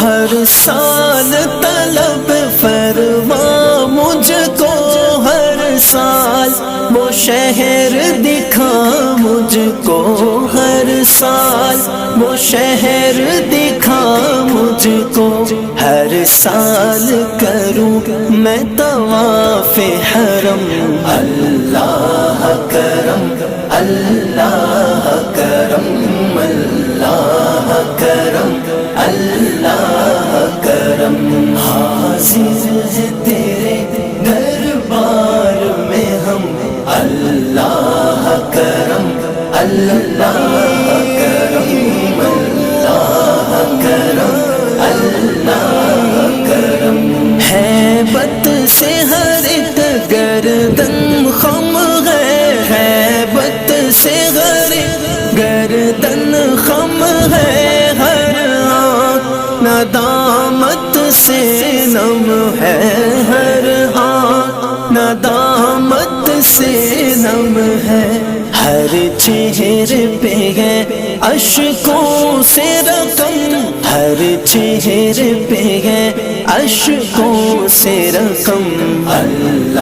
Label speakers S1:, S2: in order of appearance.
S1: ہر سال طلب فرما مجھ کو، ہر سال وہ شہر دکھا مجھ کو، ہر سال وہ شہر دکھا مجھ کو، ہر سال کروں میں طواف حرم۔ اللہ کرم، اللہ کرم، اللہ کرم، اللہ کرم، حاضر ہے تیرے دربار میں ہم۔ اللہ کرم، اللہ کرم، اللہ کرم، اللہ کرم، ہیبت سے ہر ایک گردن خم ہے، ہیبت سے ہر ایک گردن خم ہے، ہر آنکھ ندامت سے نم ہے، ہر آنکھ ندامت سے نم ہے، ہر چہرے پہ ہے اشکوں سے رقم، ہر چہرے پہ ہے اشکوں سے رقم۔ اللہ